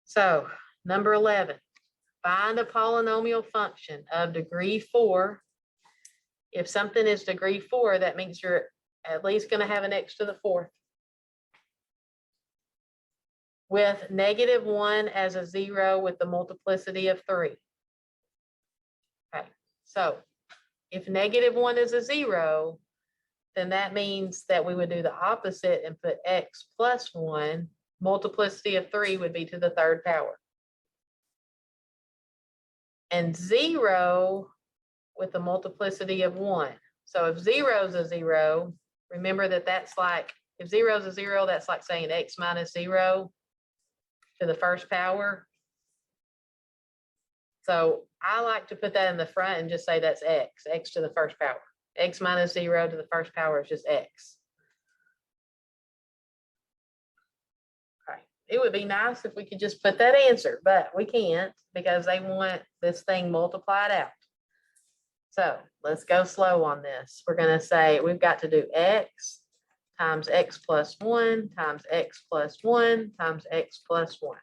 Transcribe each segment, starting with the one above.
So number 11, find a polynomial function of degree 4. If something is degree 4, that means you're at least going to have an x to the 4th. With -1 as a 0 with the multiplicity of 3. Okay, so if -1 is a 0, then that means that we would do the opposite and put x plus 1. Multiplicity of 3 would be to the 3rd power. And 0 with the multiplicity of 1. So if 0 is a 0, remember that that's like, if 0 is a 0, that's like saying x minus 0 to the 1st power. So I like to put that in the front and just say that's x to the 1st power. X minus 0 to the 1st power is just x. Okay. It would be nice if we could just put that answer, but we can't because they want this thing multiplied out. So let's go slow on this. We're going to say we've got to do x times x plus 1 times x plus 1 times x plus 1.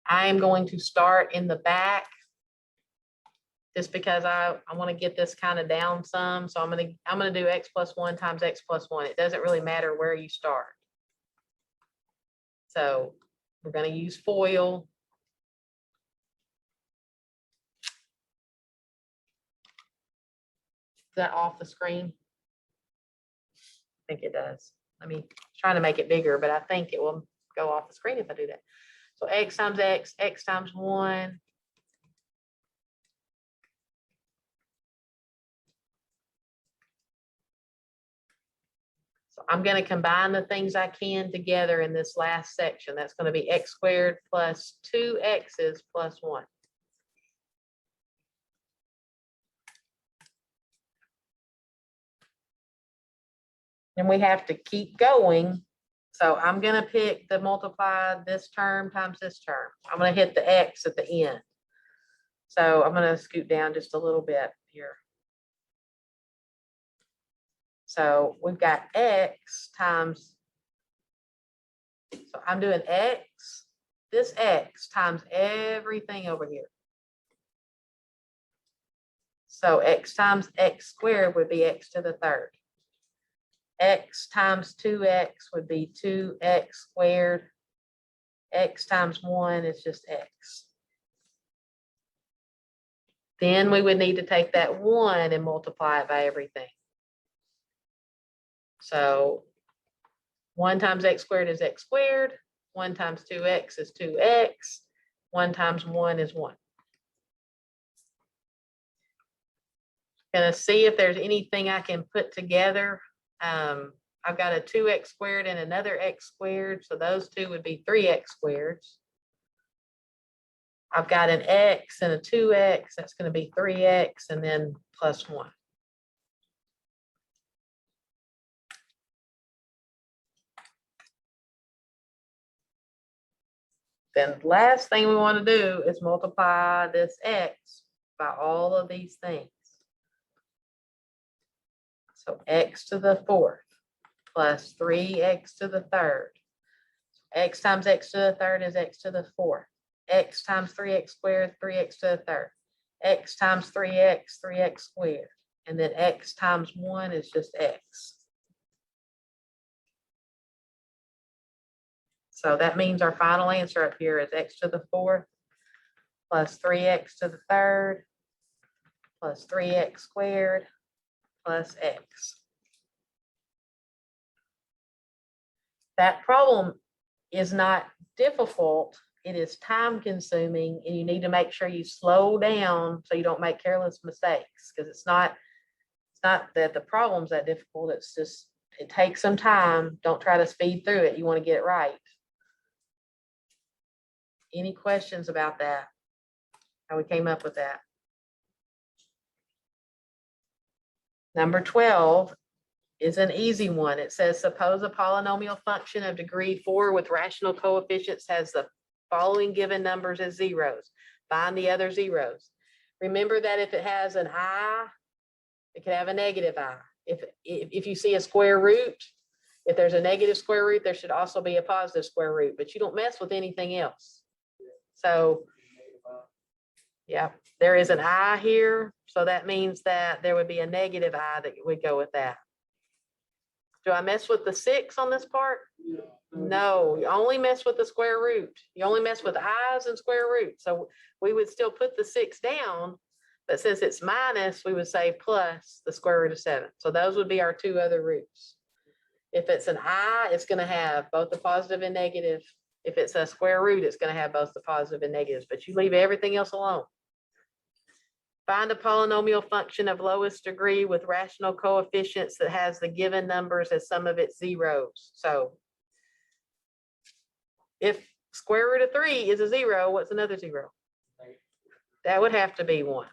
I am going to start in the back just because I want to get this kind of down some. So I'm going to do x plus 1 times x plus 1. It doesn't really matter where you start. So we're going to use FOIL. Is that off the screen? I think it does. Let me try to make it bigger, but I think it will go off the screen if I do that. So x times x times 1. So I'm going to combine the things I can together in this last section. That's going to be x squared plus 2x's plus 1. And we have to keep going. So I'm going to pick the multiply this term times this term. I'm going to hit the x at the end. So I'm going to scoot down just a little bit here. So we've got x times, so I'm doing x, this x times everything over here. So x times x squared would be x to the 3rd. X times 2x would be 2x squared. X times 1 is just x. Then we would need to take that 1 and multiply it by everything. So 1 times x squared is x squared. 1 times 2x is 2x. 1 times 1 is 1. Gonna see if there's anything I can put together. I've got a 2x squared and another x squared. So those two would be 3x squareds. I've got an x and a 2x. That's going to be 3x and then plus 1. Then the last thing we want to do is multiply this x by all of these things. So x to the 4th plus 3x to the 3rd. X times x to the 3rd is x to the 4th. X times 3x squared, 3x to the 3rd. X times 3x, 3x squared. And then x times 1 is just x. So that means our final answer up here is x to the 4th plus 3x to the 3rd plus 3x squared plus x. That problem is not difficult. It is time consuming, and you need to make sure you slow down so you don't make careless mistakes, because it's not that the problem's that difficult. It's just, it takes some time. Don't try to speed through it. You want to get it right. Any questions about that? How we came up with that? Number 12 is an easy one. It says, suppose a polynomial function of degree 4 with rational coefficients has the following given numbers as zeros. Find the other zeros. Remember that if it has an I, it could have a negative I. If you see a square root, If there's a negative square root, there should also be a positive square root, but you don't mess with anything else. So, yeah, there is an I here. So that means that there would be a negative I that would go with that. Do I mess with the 6 on this part? No, you only mess with the square root. You only mess with i's and square root. So we would still put the 6 down, but since it's minus, we would say plus the square root of 7. So those would be our 2 other roots. If it's an I, it's going to have both the positive and negative. If it's a square root, it's going to have both the positive and negatives, but you leave everything else alone. Find a polynomial function of lowest degree with rational coefficients that has the given numbers as some of its zeros. So if square root of 3 is a 0, what's another 0? That would have to be 1.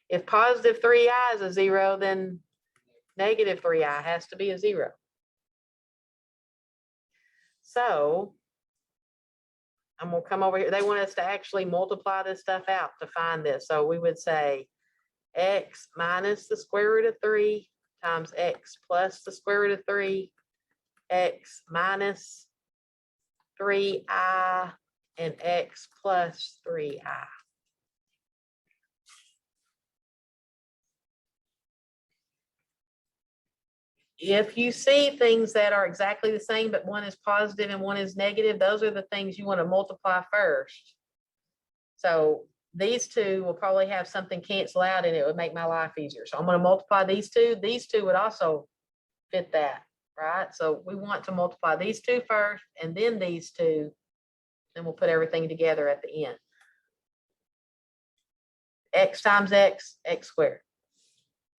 If positive 3i is a 0, then negative 3i has to be a 0. So I'm going to come over here. They want us to actually multiply this stuff out to find this. So we would say x minus the square root of 3 times x plus the square root of 3, x minus 3i, and x plus 3i. If you see things that are exactly the same, but one is positive and one is negative, those are the things you want to multiply first. So these two will probably have something cancel out and it would make my life easier. So I'm going to multiply these two. These two would also fit that, right? So we want to multiply these two first and then these two. Then we'll put everything together at the end. X times x, x squared.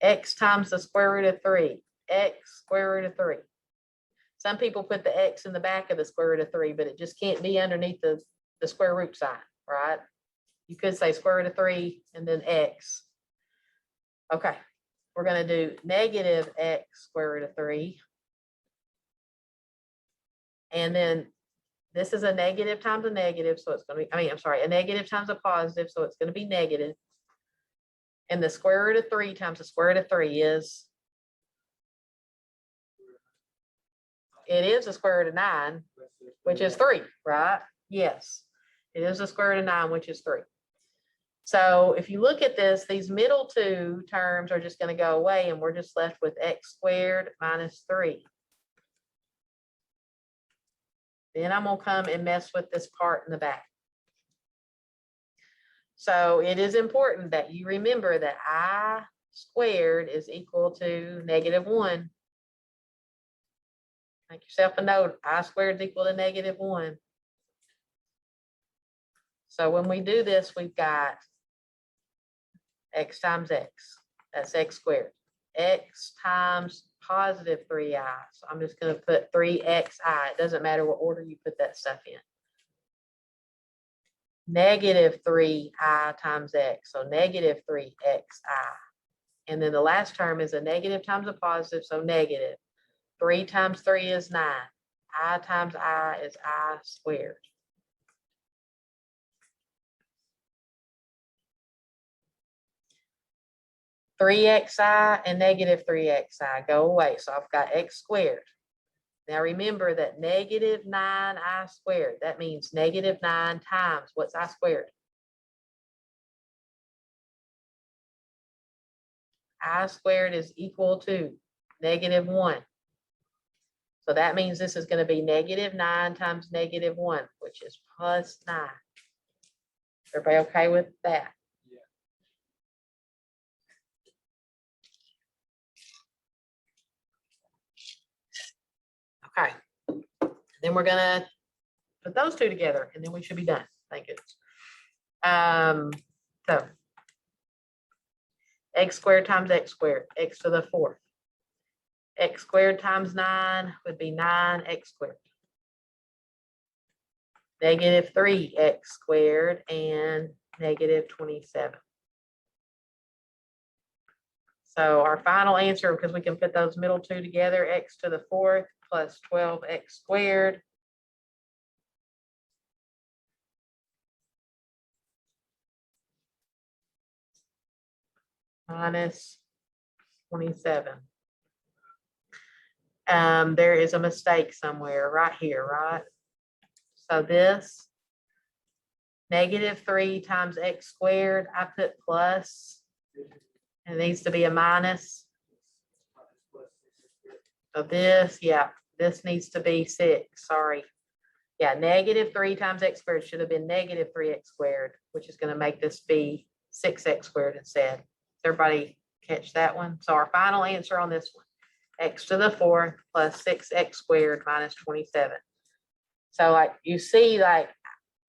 X times the square root of 3, x square root of 3. Some people put the x in the back of the square root of 3, but it just can't be underneath the square root sign, right? You could say square root of 3 and then x. Okay, we're going to do negative x square root of 3. And then this is a negative times a negative, so it's going to be, a negative times a positive, so it's going to be negative. And the square root of 3 times the square root of 3 is, it is the square root of 9, which is 3, right? Yes, it is the square root of 9, which is 3. So if you look at this, these middle two terms are just going to go away, and we're just left with x squared minus 3. Then I'm going to come and mess with this part in the back. So it is important that you remember that I squared is equal to -1. Make yourself a note. I squared is equal to -1. So when we do this, we've got x times x. That's x squared. X times positive 3i. So I'm just going to put 3xi. It doesn't matter what order you put that stuff in. Negative 3i times x. So negative 3xi. And then the last term is a negative times a positive. So negative. 3 times 3 is 9. I times I is I squared. (3xi) and negative 3xi go away. So I've got x squared. Now remember that negative 9i squared, that means negative 9 times, what's I squared? I squared is equal to -1. So that means this is going to be -9 times -1, which is plus 9. Everybody okay with that? Okay. Then we're going to put those two together and then we should be done. Thank you. So x squared times x squared, x to the 4th. X squared times 9 would be 9x squared. Negative 3x squared and negative 27. So our final answer, because we can put those middle two together, x to the 4th plus 12x squared minus 27. There is a mistake somewhere right here, right? So this -3 times x squared, I put plus, and it needs to be a minus. So this, yeah, this needs to be 6, sorry. Yeah, -3 times x squared should have been -3x squared, which is gonna make this be 6x squared instead. Does everybody catch that one? So our final answer on this one, x to the 4th plus 6x squared minus 27. So like you see, like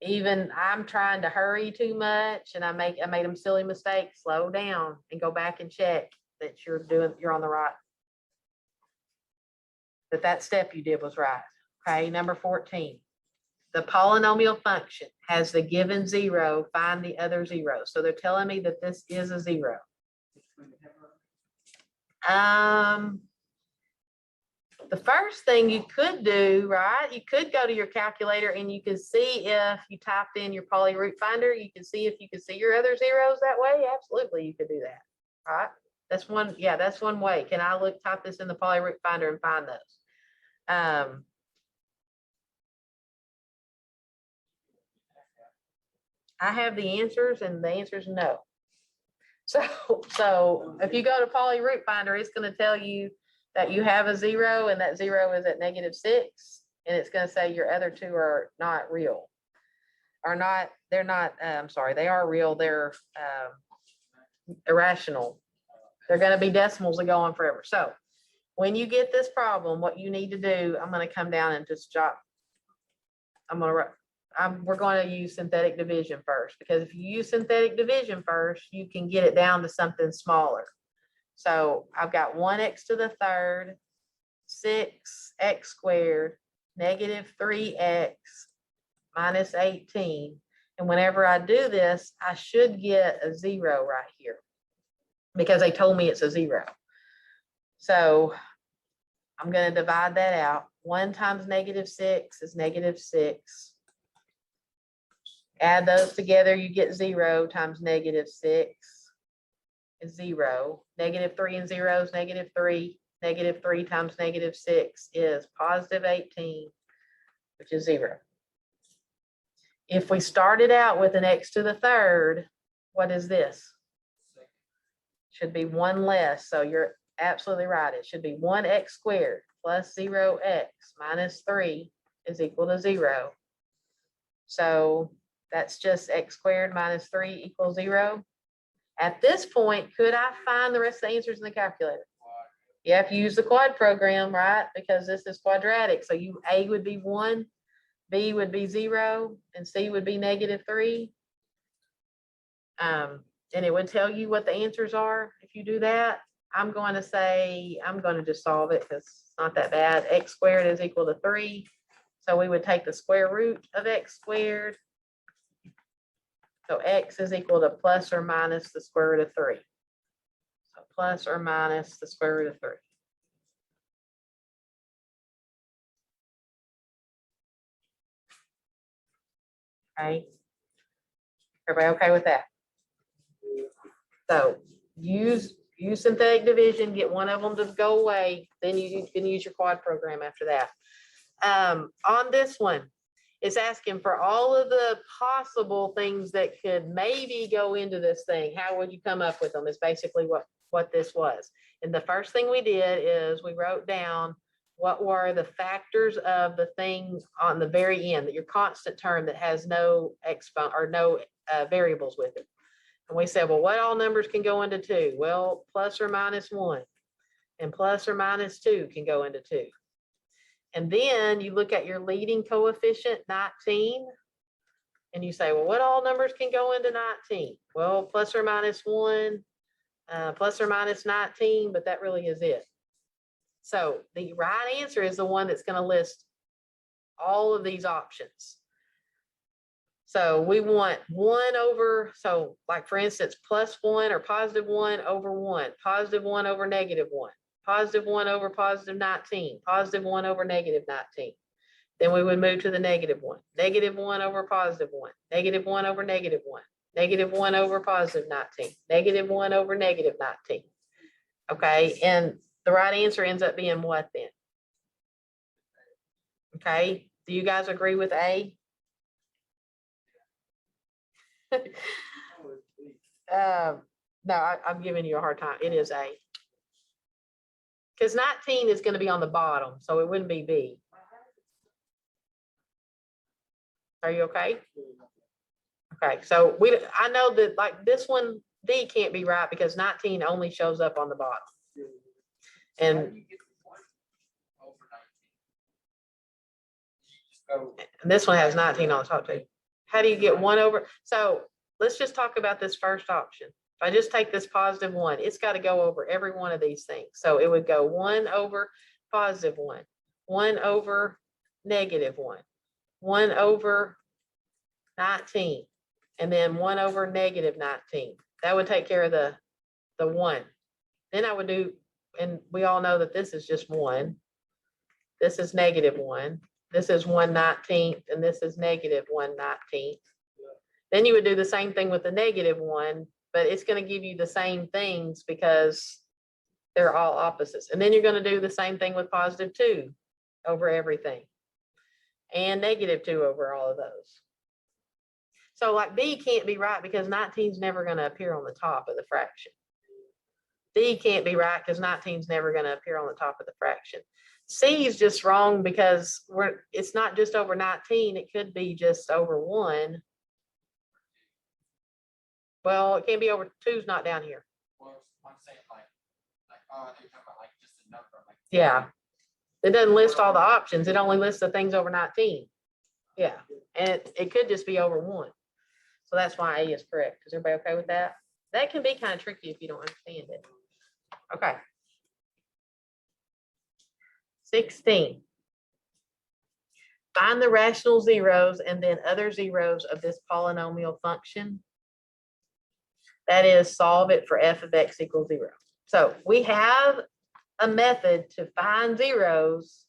even I'm trying to hurry too much and I made them silly mistakes. Slow down and go back and check that you're on the right, that step you did was right. Okay, number 14. The polynomial function has the given 0, find the other 0. So they're telling me that this is a 0. The first thing you could do, right? You could go to your calculator and you can see if you typed in your poly root finder, you can see if you can see your other zeros that way. Absolutely, you could do that, right? That's one, yeah, that's one way. Can I type this in the poly root finder and find those? I have the answers and the answer is no. So if you go to poly root finder, it's going to tell you that you have a 0 and that 0 is at -6. And it's going to say your other two are not real. They're not, I'm sorry, they are real. They're irrational. They're going to be decimals that go on forever. So when you get this problem, what you need to do, I'm going to come down and just jot. We're going to use synthetic division first, because if you use synthetic division first, you can get it down to something smaller. So I've got 1x to the 3rd, 6x squared, -3x minus 18. And whenever I do this, I should get a 0 right here because they told me it's a 0. So I'm going to divide that out. 1 times -6 is -6. Add those together, you get 0 times -6 is 0. -3 and 0 is -3. -3 times -6 is +18, which is 0. If we started out with an x to the 3rd, what is this? Should be 1 less. So you're absolutely right. It should be 1x squared plus 0x minus 3 is equal to 0. So that's just x squared minus 3 equals 0. At this point, could I find the rest of the answers in the calculator? You have to use the quad program, right? Because this is quadratic. So A would be 1, B would be 0, and C would be -3. And it would tell you what the answers are if you do that. I'm going to just solve it because it's not that bad. X squared is equal to 3. So we would take the square root of x squared. So x is equal to plus or minus the square root of 3. So plus or minus the square root of 3. Okay. Everybody okay with that? So use synthetic division, get one of them to go away. Then you can use your quad program after that. On this one, it's asking for all of the possible things that could maybe go into this thing. How would you come up with them is basically what this was. And the first thing we did is we wrote down what were the factors of the thing on the very end, that your constant term that has no exponent or no variables with it. And we said, well, what all numbers can go into 2? Well, plus or minus 1 and plus or minus 2 can go into 2. And then you look at your leading coefficient, 19, and you say, well, what all numbers can go into 19? Well, plus or minus 1, plus or minus 19, but that really is it. So the right answer is the one that's going to list all of these options. So we want 1 over, so like for instance, +1 or +1 over 1, +1 over -1, +1 over +19, +1 over -19. Then we would move to the -1, -1 over +1, -1 over -1, -1 over +19, -1 over -19. Okay, and the right answer ends up being what then? Okay, do you guys agree with A? No, I'm giving you a hard time. It is A. Because 19 is gonna be on the bottom, so it wouldn't be B. Are you okay? Okay, so I know that like this one, D can't be right because 19 only shows up on the bottom. And this one has 19 on the top too. How do you get 1 over? So let's just talk about this first option. If I just take this positive 1, it's got to go over every one of these things. So it would go 1 over positive 1, 1 over negative 1, 1 over 19, and then 1 over negative 19. That would take care of the 1. Then I would do, and we all know that this is just 1. This is negative 1. This is 1/19, and this is negative 1/19. Then you would do the same thing with the negative 1, but it's going to give you the same things because they're all opposites. And then you're going to do the same thing with positive 2 over everything and negative 2 over all of those. So like B can't be right because 19 is never going to appear on the top of the fraction. D can't be right because 19 is never going to appear on the top of the fraction. C is just wrong because it's not just over 19. It could be just over 1. Well, it can't be over 2's not down here. Well, I'm saying oh, they're talking about just a number. Yeah. It doesn't list all the options. It only lists the things over 19. Yeah. And it could just be over 1. So that's why A is correct. Is everybody okay with that? That can be kind of tricky if you don't understand it. Okay. 16. Find the rational zeros and then other zeros of this polynomial function. That is, solve it for f of x equals 0. So we have a method to find zeros,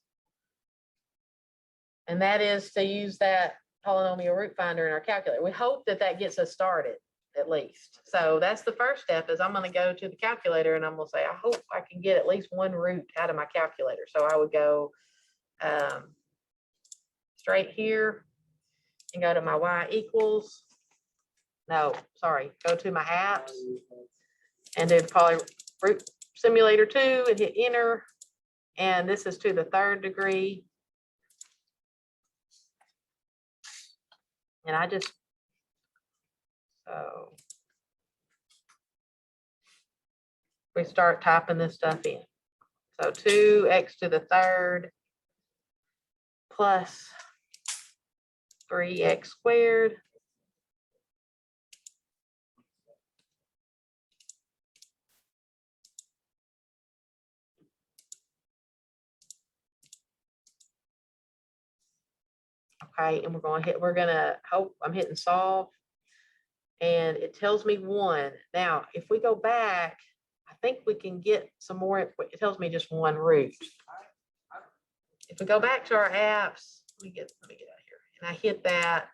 and that is to use that polynomial root finder in our calculator. We hope that that gets us started at least. So that's the first step, is I'm going to go to the calculator and I'm going to say, I hope I can get at least one root out of my calculator. So I would go straight here and go to my y equals. No, sorry, go to my apps and do the poly root simulator 2 and hit enter. And this is to the 3rd degree. And I just, so we start typing this stuff in. So 2x to the 3rd plus 3x squared okay, and we're gonna hope I'm hitting solve, and it tells me 1. Now, if we go back, I think we can get some more. It tells me just 1 root. If we go back to our apps, let me get out of here, and I hit that,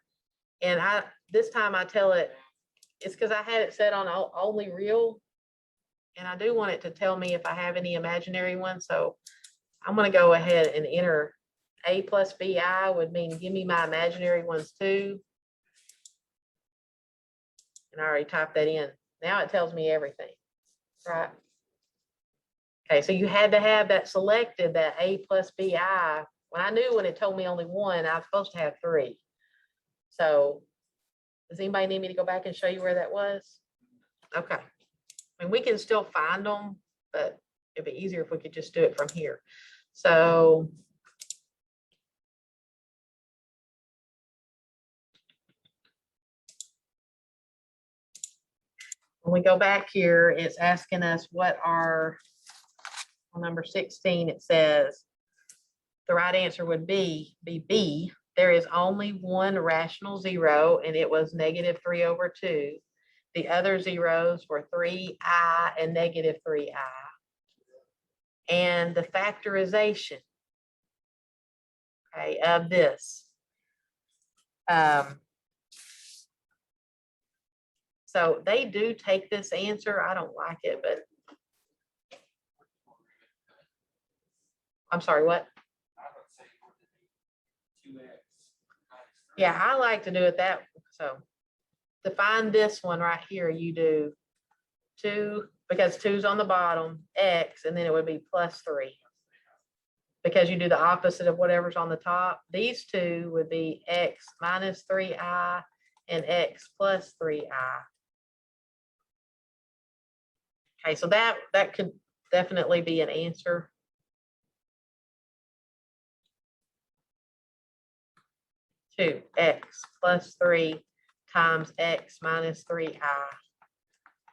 and this time I tell it, it's because I had it set on only real, and I do want it to tell me if I have any imaginary ones. So I'm going to go ahead and enter A plus BI would mean give me my imaginary ones too. And I already typed that in. Now it tells me everything, right? Okay, so you had to have that selected, that A plus BI. When I knew when it told me only 1, I was supposed to have 3. So does anybody need me to go back and show you where that was? Okay. I mean, we can still find them, but it'd be easier if we could just do it from here. So when we go back here, it's asking us what are, on number 16, it says the right answer would be B. There is only one rational zero, and it was -3/2. The other zeros were 3i and -3i. And the factorization, okay, of this. So they do take this answer. I don't like it, but I'm sorry, what? 2x. Yeah, I like to do it that, so. To find this one right here, you do 2, because 2's on the bottom, x, and then it would be +3. Because you do the opposite of whatever's on the top. These two would be x minus 3i and x plus 3i. Okay, so that could definitely be an answer. Two x plus 3 times x minus 3i,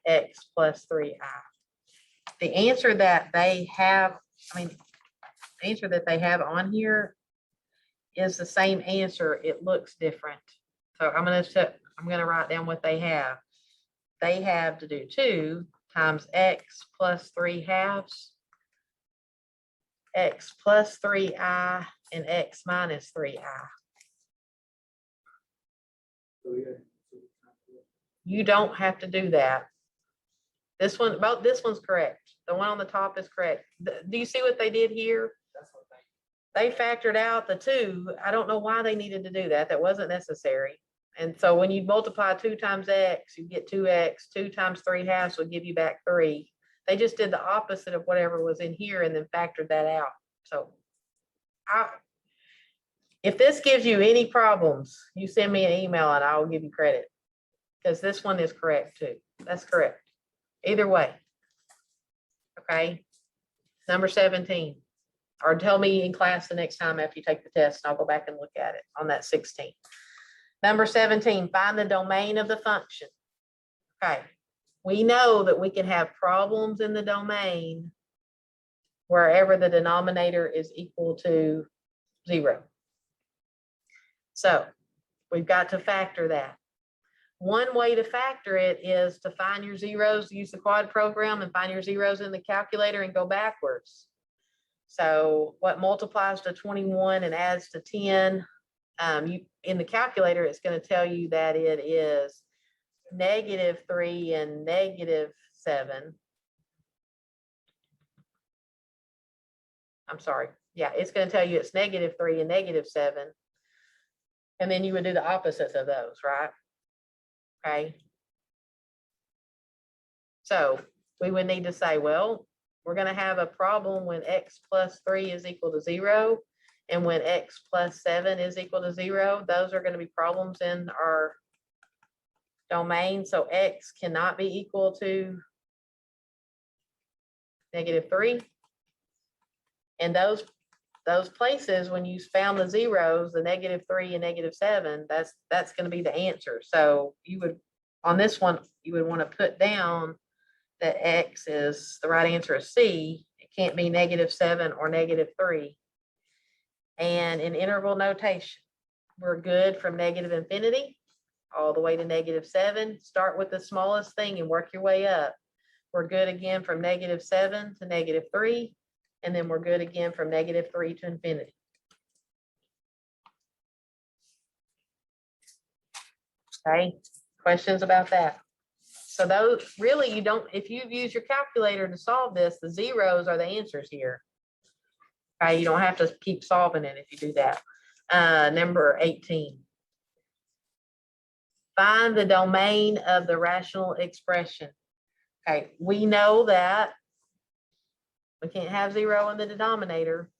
x plus 3i. The answer that they have, the answer that they have on here is the same answer. It looks different. So I'm gonna write down what they have. They have to do 2 times x plus 3/2, x plus 3i, and x minus 3i. You don't have to do that. This one's correct. The one on the top is correct. Do you see what they did here? That's what They factored out the 2. I don't know why they needed to do that. That wasn't necessary. And so when you multiply 2 times x, you get 2x. 2 times 3/2 will give you back 3. They just did the opposite of whatever was in here and then factored that out. So if this gives you any problems, you send me an email and I will give you credit. Because this one is correct too. That's correct. Either way. Okay. Number 17. Or tell me in class the next time after you take the test, and I'll go back and look at it on that 16. Number 17, find the domain of the function. Okay. We know that we can have problems in the domain wherever the denominator is equal to 0. So we've got to factor that. One way to factor it is to find your zeros, use the quad program and find your zeros in the calculator and go backwards. So what multiplies to 21 and adds to 10, in the calculator, it's going to tell you that it is -3 and -7. I'm sorry. Yeah, it's going to tell you it's -3 and -7. And then you would do the opposites of those, right? Okay. So we would need to say, well, we're going to have a problem when x plus 3 is equal to 0. And when x plus 7 is equal to 0, those are going to be problems in our domain. So x cannot be equal to -3. And those places, when you found the zeros, the -3 and -7, that's going to be the answer. So you would, on this one, you would want to put down that x is, the right answer is C. It can't be -7 or -3. And in interval notation, we're good from -infinity all the way to -7. Start with the smallest thing and work your way up. We're good again from -7 to -3. And then we're good again from -3 to infinity. Okay, questions about that? So those, really, you don't, if you use your calculator to solve this, the zeros are the answers here. Okay, you don't have to keep solving it if you do that. Number 18. Find the domain of the rational expression. Okay, we know that we can't have 0 in the denominator.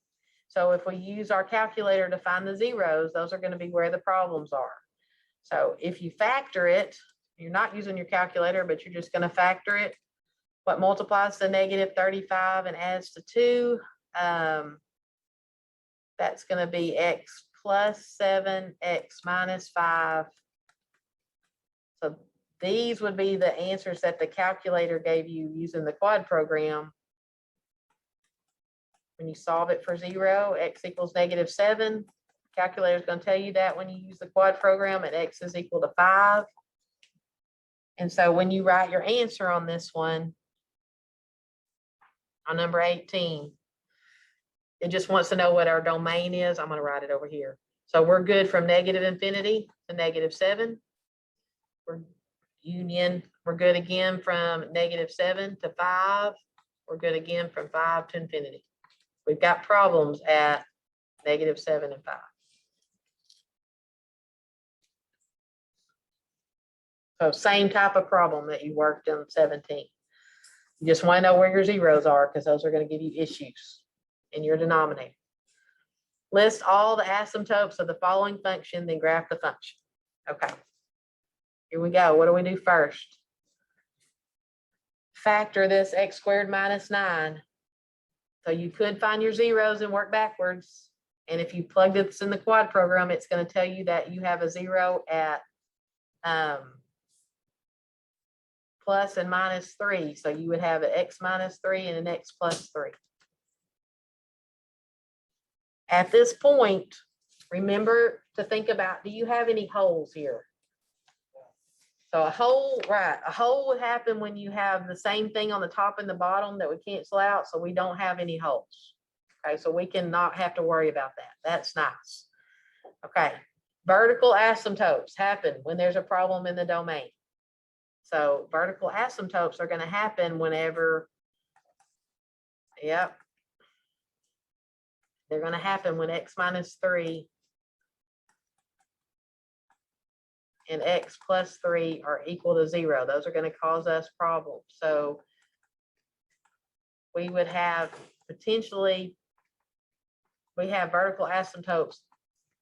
So if we use our calculator to find the zeros, those are going to be where the problems are. So if you factor it, you're not using your calculator, but you're just going to factor it. What multiplies to -35 and adds to 2? That's going to be x plus 7, x minus 5. So these would be the answers that the calculator gave you using the quad program. When you solve it for 0, x equals -7. Calculator is going to tell you that when you use the quad program, and x is equal to 5. And so when you write your answer on this one, on number 18, it just wants to know what our domain is. I'm going to write it over here. So we're good from -infinity to -7. We're good again from -7 to 5. We're good again from 5 to infinity. We've got problems at -7 and 5. So same type of problem that you worked in 17. You just want to know where your zeros are because those are going to give you issues in your denominator. List all the asymptotes of the following function, then graph the function. Okay. Here we go. What do we do first? Factor this x squared minus 9. So you could find your zeros and work backwards. And if you plug this in the quad program, it's going to tell you that you have a 0 at plus and minus 3. So you would have an x minus 3 and an x plus 3. At this point, remember to think about, do you have any holes here? So a hole, right, a hole would happen when you have the same thing on the top and the bottom that would cancel out, so we don't have any holes. Okay, so we can not have to worry about that. That's nice. Okay, vertical asymptotes happen when there's a problem in the domain. So vertical asymptotes are going to happen whenever, yep, they're going to happen when x minus 3 and x plus 3 are equal to 0. Those are going to cause us problems. So we would have potentially, we have vertical asymptotes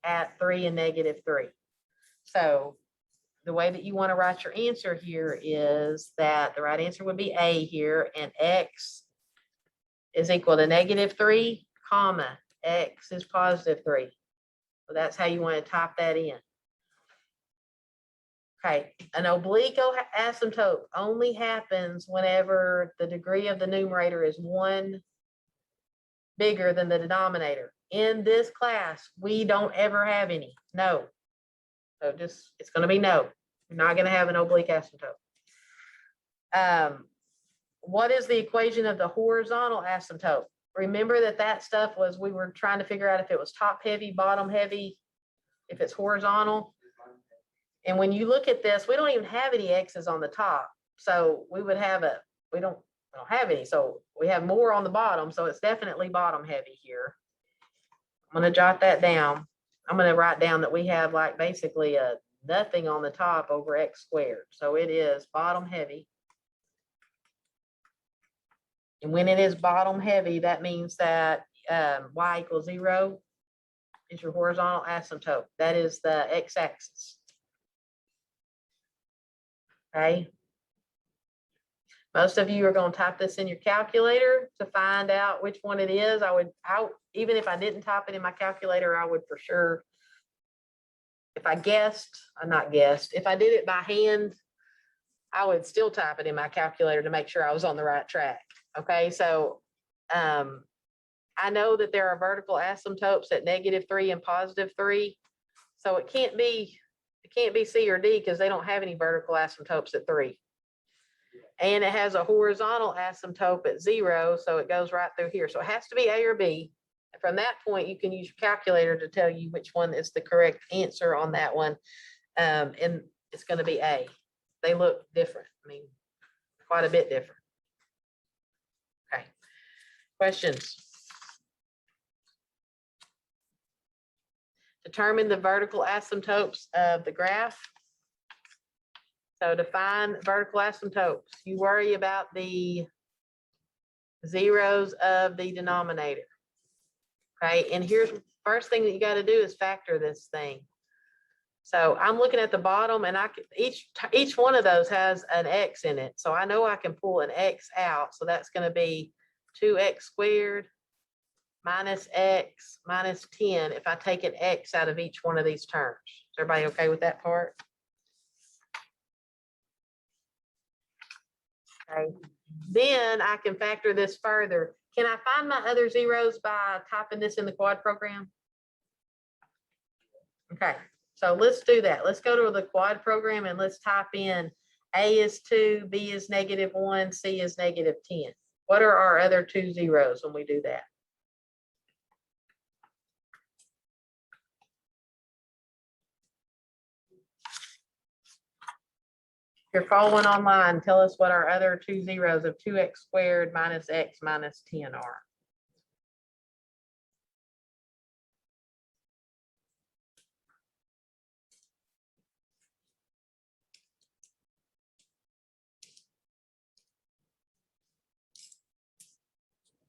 at 3 and negative 3. So the way that you want to write your answer here is that the right answer would be A here, and x is equal to negative 3, comma, x is positive 3. So that's how you want to type that in. Okay, an oblique asymptote only happens whenever the degree of the numerator is 1 bigger than the denominator. In this class, we don't ever have any. No. So just, it's going to be no. You're not going to have an oblique asymptote. What is the equation of the horizontal asymptote? Remember that stuff was, we were trying to figure out if it was top heavy, bottom heavy, if it's horizontal. And when you look at this, we don't even have any x's on the top. So we would have we don't have any. So we have more on the bottom. So it's definitely bottom heavy here. I'm going to jot that down. I'm going to write down that we have like basically a nothing on the top over x squared. So it is bottom heavy. And when it is bottom heavy, that means that y equals 0 is your horizontal asymptote. That is the x-axis. Okay. Most of you are going to type this in your calculator to find out which one it is. Even if I didn't type it in my calculator, I would for sure, if I if I did it by hand, I would still type it in my calculator to make sure I was on the right track. Okay, so I know that there are vertical asymptotes at negative 3 and positive 3. So it can't be C or D because they don't have any vertical asymptotes at 3. And it has a horizontal asymptote at 0, so it goes right through here. So it has to be A or B. And from that point, you can use your calculator to tell you which one is the correct answer on that one. And it's going to be A. They look different. I mean, quite a bit different. Okay. Questions? Determine the vertical asymptotes of the graph. So to find vertical asymptotes, you worry about the zeros of the denominator. Okay, and here's the first thing that you got to do is factor this thing. So I'm looking at the bottom, and each one of those has an x in it. So I know I can pull an x out. So that's going to be 2x squared minus x minus 10 if I take an x out of each one of these terms. Is everybody okay with that part? Okay. Then I can factor this further. Can I find my other zeros by typing this in the quad program? Okay, so let's do that. Let's go to the quad program and let's type in A is 2, B is negative 1, C is negative 10. What are our other two zeros when we do that? If you're following online, tell us what our other two zeros of 2x squared minus x minus 10 are.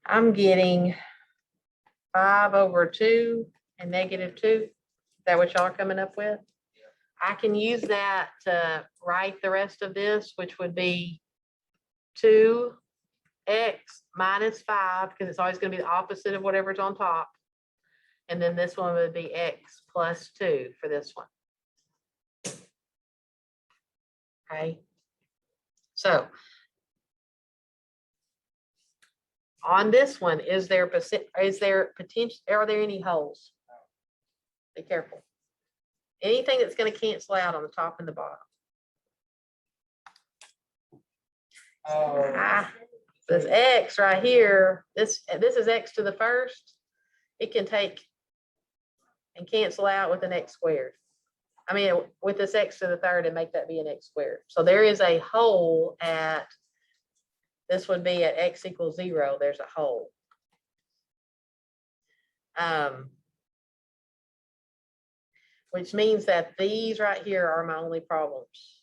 I'm getting 5/2 and -2. Is that what y'all are coming up with? I can use that to write the rest of this, which would be 2x minus 5, because it's always going to be the opposite of whatever's on top. And then this one would be x plus 2 for this one. Okay. So on this one, is there potential, are there any holes? Be careful. Anything that's going to cancel out on the top and the bottom. Oh, This x right here, this is x to the first. It can take and cancel out with an x squared. I mean, with this x to the third and make that be an x squared. So there is a hole at, this would be at x equals 0. There's a hole. Which means that these right here are my only problems.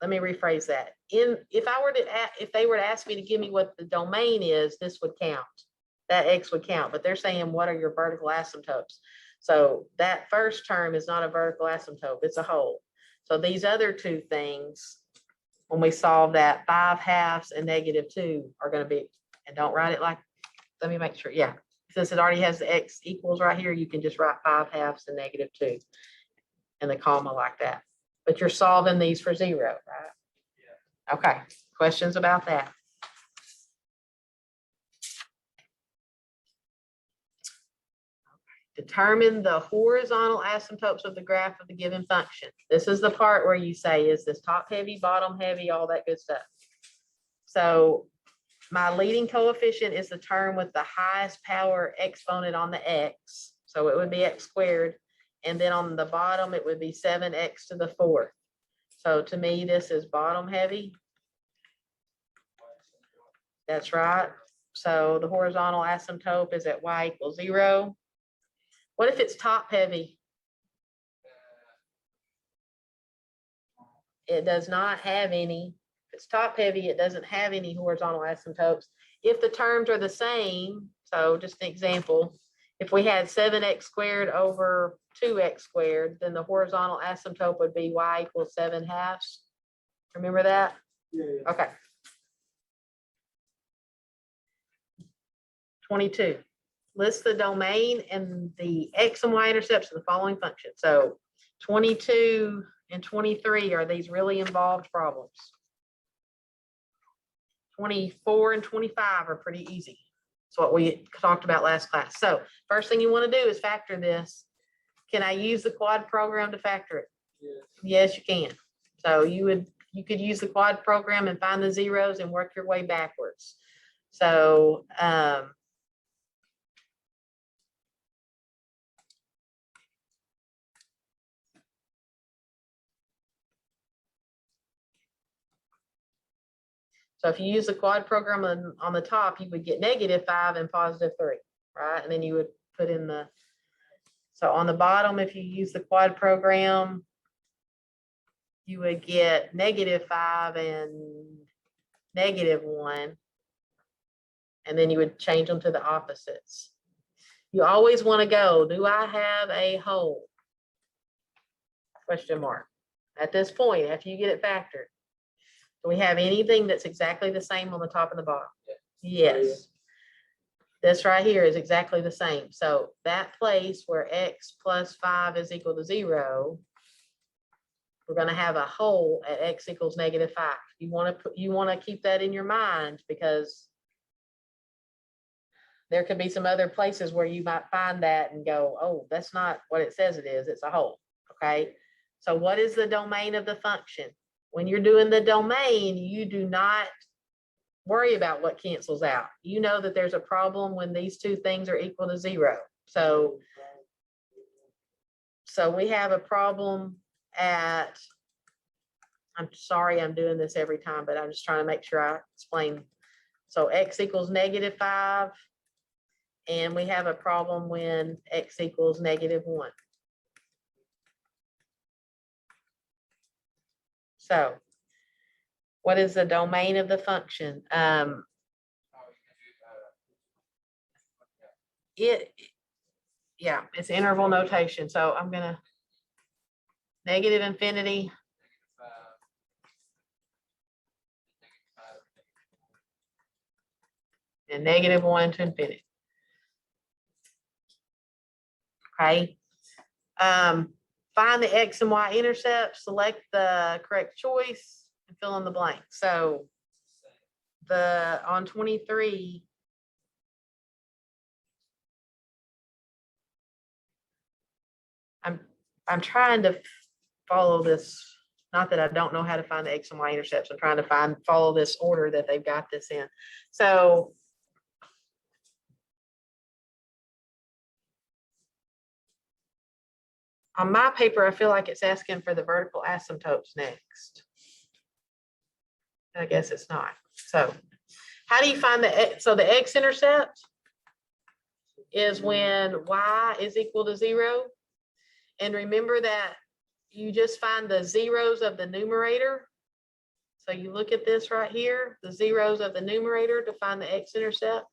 Let me rephrase that. If they were to ask me to give me what the domain is, this would count. That x would count, but they're saying, what are your vertical asymptotes? So that first term is not a vertical asymptote, it's a hole. So these other two things, when we solve that, 5/2 and -2 are going to be, and don't write it like, let me make sure, yeah. Since it already has the x equals right here, you can just write 5/2 and -2 in the comma like that. But you're solving these for 0, right? yeah. Okay, questions about that? Determine the horizontal asymptotes of the graph of the given function. This is the part where you say, is this top heavy, bottom heavy, all that good stuff. So my leading coefficient is the term with the highest power exponent on the x. So it would be x squared. And then on the bottom, it would be 7x to the 4th. So to me, this is bottom heavy. That's right. So the horizontal asymptote is at y equals 0. What if it's top heavy? It does not have any. If it's top heavy, it doesn't have any horizontal asymptotes. If the terms are the same, so just an example, if we had 7x squared over 2x squared, then the horizontal asymptote would be y equals 7/2. Remember that? Yeah. Okay. 22. List the domain and the x and y intercepts of the following function. So 22 and 23 are these really involved problems. 24 and 25 are pretty easy. It's what we talked about last class. So first thing you want to do is factor this. Can I use the quad program to factor it? Yes, you can. So you could use the quad program and find the zeros and work your way backwards. So so if you use the quad program on the top, you would get -5 and +3, right? And then you would put in the, so on the bottom, if you use the quad program, you would get -5 and -1. And then you would change them to the opposites. You always want to go, do I have a hole? Question mark. At this point, after you get it factored, do we have anything that's exactly the same on the top and the bottom? Yes. This right here is exactly the same. So that place where x plus 5 is equal to 0, we're going to have a hole at x equals -5. You want to keep that in your mind, because there could be some other places where you might find that and go, oh, that's not what it says it is. It's a hole. Okay. So what is the domain of the function? When you're doing the domain, you do not worry about what cancels out. You know that there's a problem when these two things are equal to 0. So we have a problem at, I'm sorry I'm doing this every time, but I'm just trying to make sure I explain. So x equals -5, and we have a problem when x equals -1. So what is the domain of the function? yeah, it's interval notation, so I'm gonna negative infinity, and -1 to infinity. Okay. Find the X and Y intercepts, select the correct choice and fill in the blank. So on 23, I'm trying to follow this, not that I don't know how to find the X and Y intercepts. I'm trying to follow this order that they've got this in. So on my paper, I feel like it's asking for the vertical asymptotes next. I guess it's not. So how do you find so the x-intercept is when y is equal to 0. And remember that you just find the zeros of the numerator. So you look at this right here, the zeros of the numerator to find the x-intercept.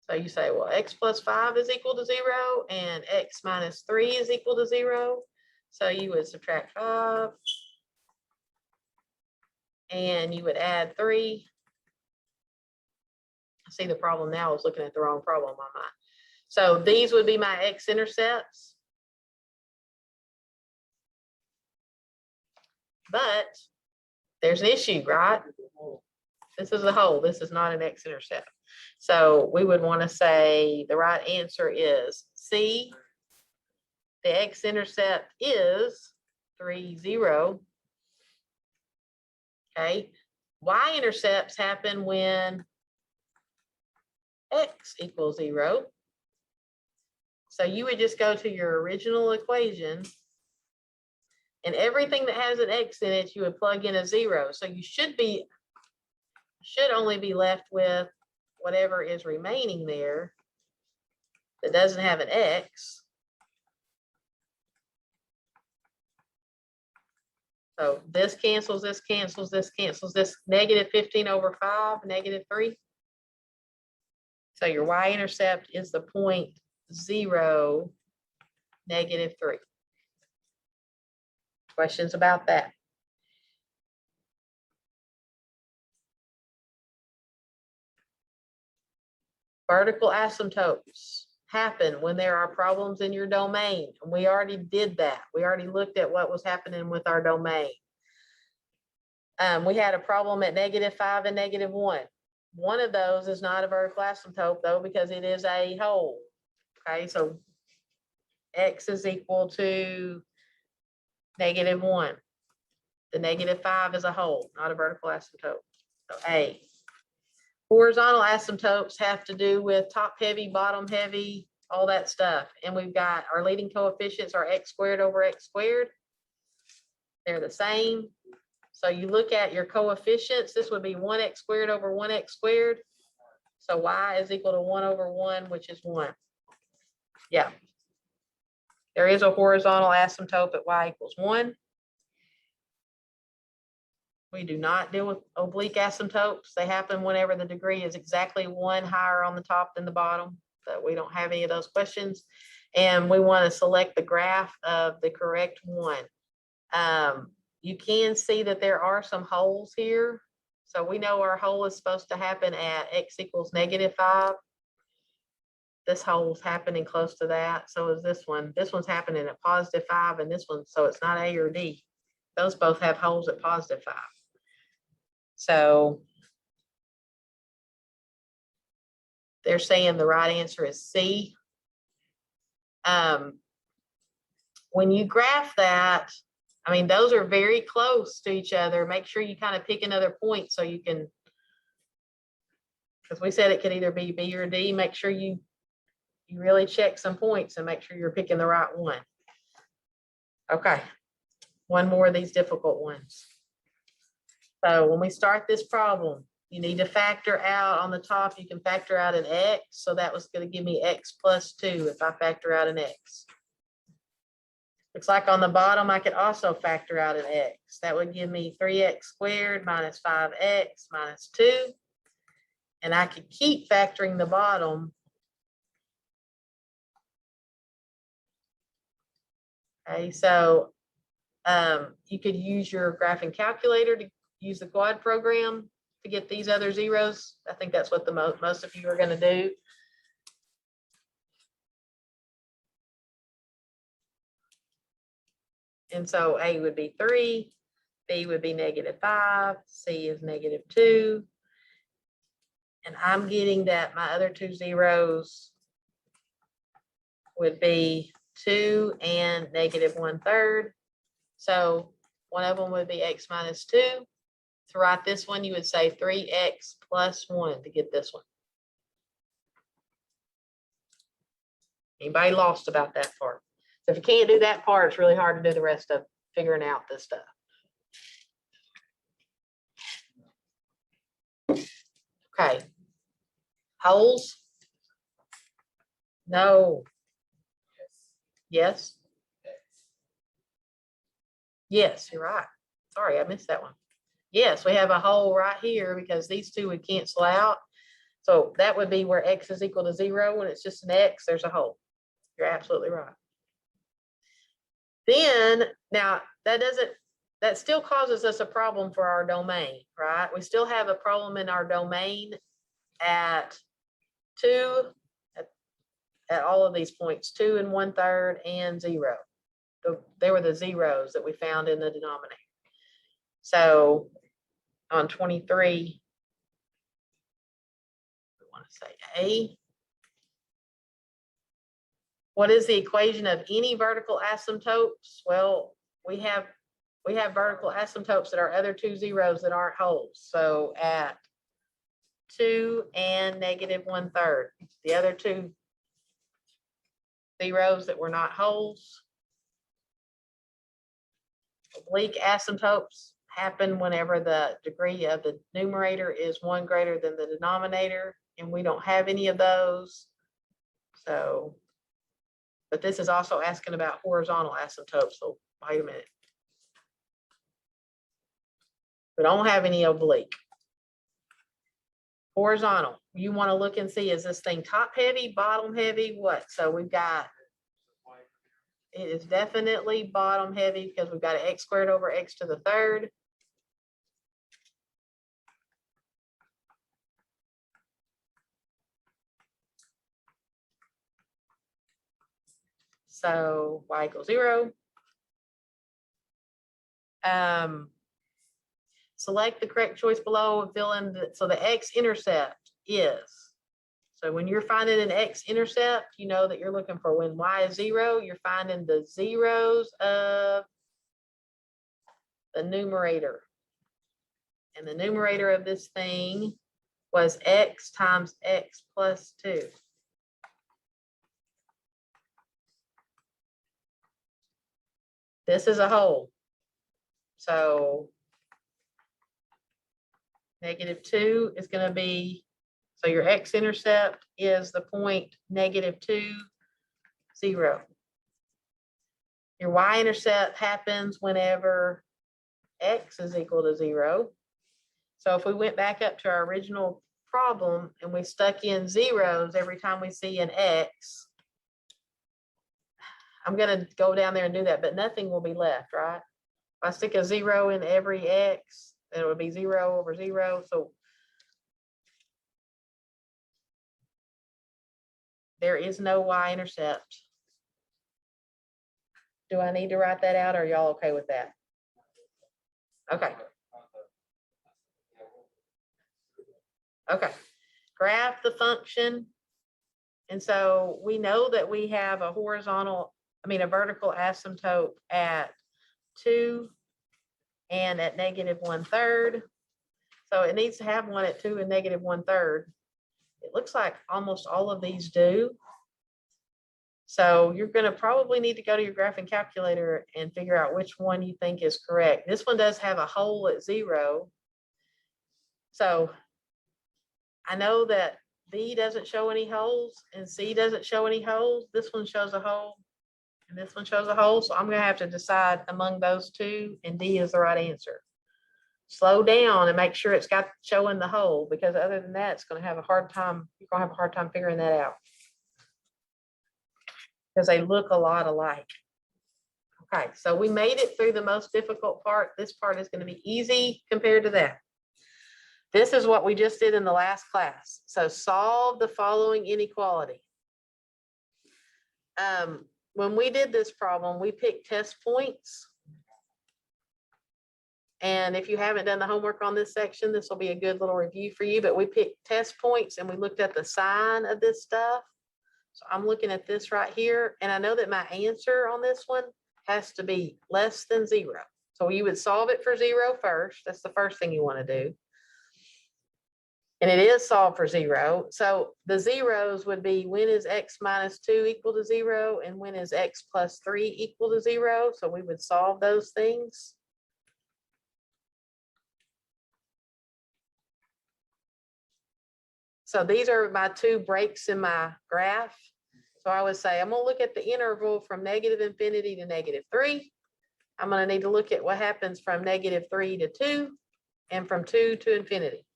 So you say, well, x plus 5 is equal to 0 and x minus 3 is equal to 0. So you would subtract 5 and you would add 3. I see the problem now. I was looking at the wrong problem on mine. So these would be my x-intercepts. But there's an issue, right? This is a hole. This is not an x-intercept. So we would want to say the right answer is C. The x-intercept is 3, 0. Okay. Y-intercepts happen when x equals 0. So you would just go to your original equation and everything that has an x in it, you would plug in a 0. So you should only be left with whatever is remaining there that doesn't have an x. So this cancels, this cancels, this cancels, this -15/5, -3. So your y-intercept is the point 0, -3. Questions about that? Vertical asymptotes happen when there are problems in your domain. And we already did that. We already looked at what was happening with our domain. We had a problem at -5 and -1. One of those is not a vertical asymptote though, because it is a hole. Okay, so x is equal to -1. The -5 is a hole, not a vertical asymptote. So A. Horizontal asymptotes have to do with top heavy, bottom heavy, all that stuff. And we've got our leading coefficients are x²/x². They're the same. So you look at your coefficients, this would be 1x²/1x². So y is equal to 1/1, which is 1. Yeah. There is a horizontal asymptote at y equals 1. We do not deal with oblique asymptotes. They happen whenever the degree is exactly 1 higher on the top than the bottom, but we don't have any of those questions. And we want to select the graph of the correct one. You can see that there are some holes here. So we know our hole is supposed to happen at x equals -5. This hole's happening close to that. So is this one. This one's happening at +5 and this one, so it's not A or D. Those both have holes at +5. So they're saying the right answer is C. When you graph that, I mean, those are very close to each other. Make sure you kind of pick another point so you can, because we said it could either be B or D. Make sure you really check some points and make sure you're picking the right one. Okay, one more of these difficult ones. So when we start this problem, you need to factor out on the top, you can factor out an x. So that was going to give me x plus 2 if I factor out an x. Looks like on the bottom, I could also factor out an x. That would give me 3x² minus 5x minus 2. And I could keep factoring the bottom. Okay, so you could use your graphing calculator to use the quad program to get these other zeros. I think that's what the most of you are going to do. And so A would be 3, B would be -5, C is -2. And I'm getting that my other two zeros would be 2 and -1/3. So one of them would be x minus 2. To write this one, you would say 3x plus 1 to get this one. Anybody lost about that part? So if you can't do that part, it's really hard to do the rest of figuring out this stuff. Okay. Holes? No. Yes? Yes, you're right. Sorry, I missed that one. Yes, we have a hole right here because these two would cancel out. So that would be where x is equal to 0. When it's just an x, there's a hole. You're absolutely right. Then, now that still causes us a problem for our domain, right? We still have a problem in our domain at 2, at all of these points, 2 and 1/3 and 0. They were the zeros that we found in the denominator. So on 23, we want to say A. What is the equation of any vertical asymptotes? Well, we have vertical asymptotes that are other two zeros that aren't holes. So at 2 and -1/3, the other two zeros that were not holes. Oblique asymptotes happen whenever the degree of the numerator is 1 greater than the denominator, and we don't have any of those. So, but this is also asking about horizontal asymptotes. So wait a minute. We don't have any oblique. Horizontal, you want to look and see, is this thing top heavy, bottom heavy, what? So we've got, it is definitely bottom heavy because we've got an x squared over x to the 3rd. So y equals 0. Select the correct choice below and fill in so the x-intercept is. So when you're finding an x-intercept, you know that you're looking for when y is 0, you're finding the zeros of the numerator. And the numerator of this thing was x times x plus 2. This is a whole. So -2 is going to be, so your x-intercept is the point -2, 0. Your y-intercept happens whenever x is equal to 0. So if we went back up to our original problem and we stuck in zeros every time we see an x, I'm going to go down there and do that, but nothing will be left, right? If I stick a 0 in every x, then it would be 0 over 0. So there is no y-intercept. Do I need to write that out? Or are y'all okay with that? Okay. Okay. Graph the function. And so we know that we have a vertical asymptote at 2 and at -1/3. So it needs to have one at 2 and -1/3. It looks like almost all of these do. So you're going to probably need to go to your graphing calculator and figure out which one you think is correct. This one does have a hole at 0. So I know that B doesn't show any holes and C doesn't show any holes. This one shows a hole and this one shows a hole. So I'm going to have to decide among those two, and D is the right answer. slow down and make sure it's got showing the whole, because other than that, it's gonna have a hard time, you're gonna have a hard time figuring that out. Because they look a lot alike. Okay, so we made it through the most difficult part. This part is gonna be easy compared to that. This is what we just did in the last class. So solve the following inequality. When we did this problem, we picked test points. And if you haven't done the homework on this section, this will be a good little review for you, but we picked test points and we looked at the sign of this stuff. So I'm looking at this right here, and I know that my answer on this one has to be less than 0. So you would solve it for 0 first. That's the first thing you want to do. And it is solved for 0. So the zeros would be, when is x minus 2 equal to 0? And when is x plus 3 equal to 0? So we would solve those things. So these are my 2 breaks in my graph. So I would say I'm going to look at the interval from negative infinity to -3. I'm going to need to look at what happens from -3 to 2 and from 2 to infinity.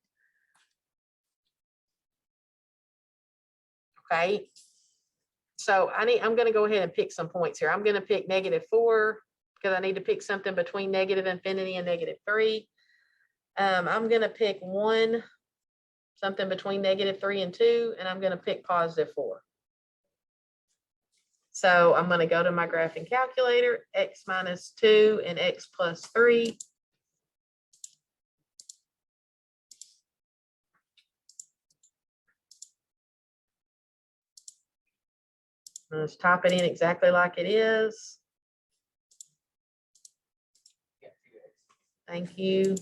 Okay. So I'm going to go ahead and pick some points here. I'm going to pick -4 because I need to pick something between negative infinity and -3. I'm going to pick something between -3 and 2, and I'm going to pick +4. So I'm going to go to my graphing calculator, x minus 2 and x plus 3. Let's type it in exactly like it is. Thank you.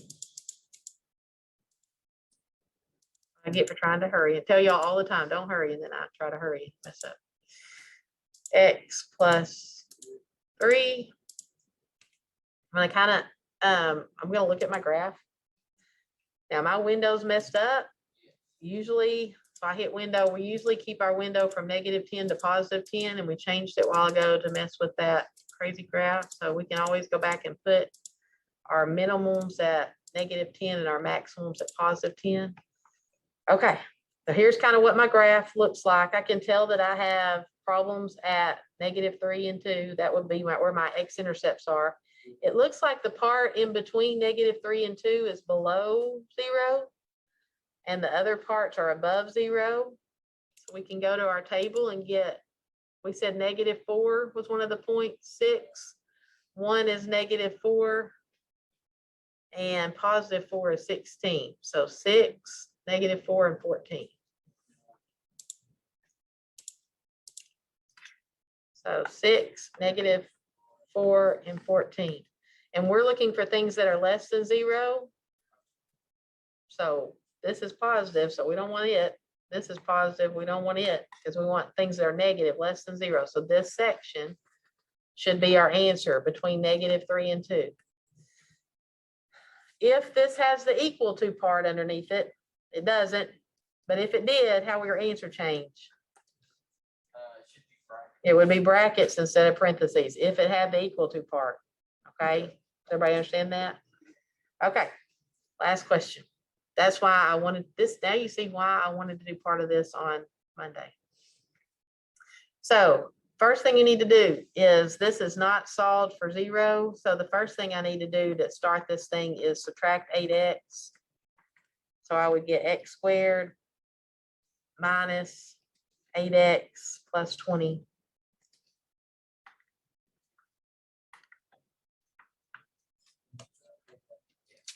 I get for trying to hurry and tell y'all all the time, don't hurry, and then I try to hurry and mess up. X plus 3. I'm gonna kind of, I'm gonna look at my graph. Now my window's messed up. Usually, if I hit window, we usually keep our window from -10 to +10, and we changed it a while ago to mess with that crazy graph. So we can always go back and put our minimums at -10 and our maximums at +10. Okay, so here's kind of what my graph looks like. I can tell that I have problems at -3 and 2. That would be where my x-intercepts are. It looks like the part in between -3 and 2 is below 0, and the other parts are above 0. So we can go to our table and get, we said -4 was one of the points, 6. 1 is -4, and +4 is 16. So 6, -4, and 14. So 6, -4, and 14. And we're looking for things that are less than 0. So this is positive, so we don't want it. This is positive, we don't want it, because we want things that are negative, less than 0. So this section should be our answer between -3 and 2. If this has the equal to part underneath it, it doesn't. But if it did, how will your answer change? Should be bracket. It would be brackets instead of parentheses if it had the equal to part. Okay, does everybody understand that? Okay, last question. That's why I wanted this. Now you see why I wanted to do part of this on Monday. So first thing you need to do is, this is not solved for 0. So the first thing I need to do to start this thing is subtract 8x. So I would get x squared minus 8x plus 20.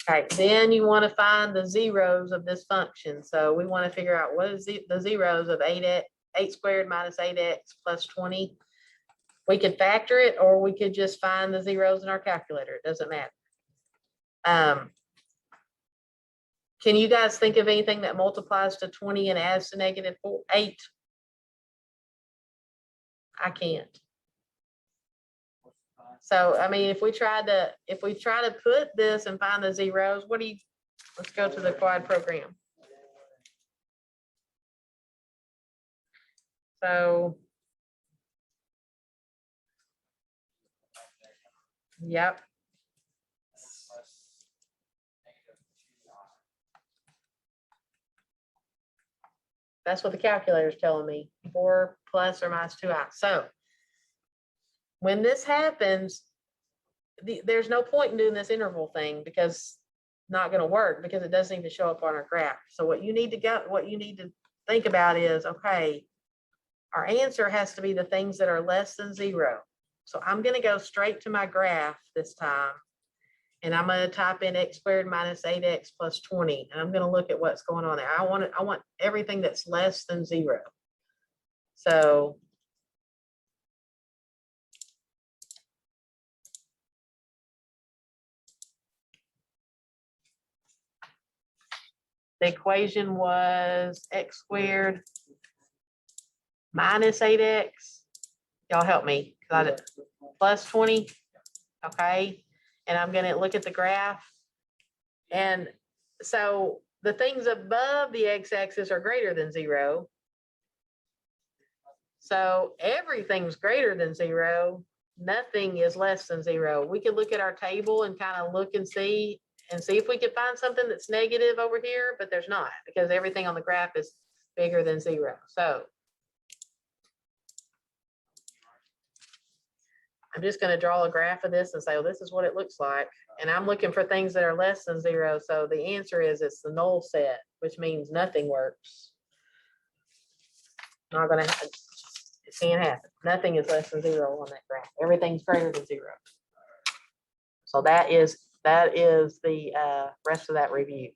Okay, then you want to find the zeros of this function. So we want to figure out what is the zeros of 8 squared minus 8x plus 20. We could factor it, or we could just find the zeros in our calculator. It doesn't matter. Can you guys think of anything that multiplies to 20 and adds to -8? I can't. So, I mean, if we try to put this and find the zeros, let's go to the quad program. So, yep. That's what the calculator's telling me, 4 plus or minus 2i. So when this happens, there's no point in doing this interval thing because it's not going to work because it doesn't even show up on our graph. So what you need to think about is, okay, our answer has to be the things that are less than 0. So I'm going to go straight to my graph this time. And I'm going to type in x squared minus 8x plus 20. And I'm going to look at what's going on there. I want everything that's less than 0. So the equation was x squared minus 8x. Y'all help me. Plus 20. Okay. And I'm going to look at the graph. And so the things above the x-axis are greater than 0. So everything's greater than 0. Nothing is less than 0. We could look at our table and kind of look and see if we could find something that's negative over here, but there's not because everything on the graph is bigger than 0. So I'm just going to draw a graph of this and say, well, this is what it looks like. And I'm looking for things that are less than 0. So the answer is it's the null set, which means nothing works. Not going to happen. It can't happen. Nothing is less than 0 on that graph. Everything's greater than 0. So that is the rest of that review.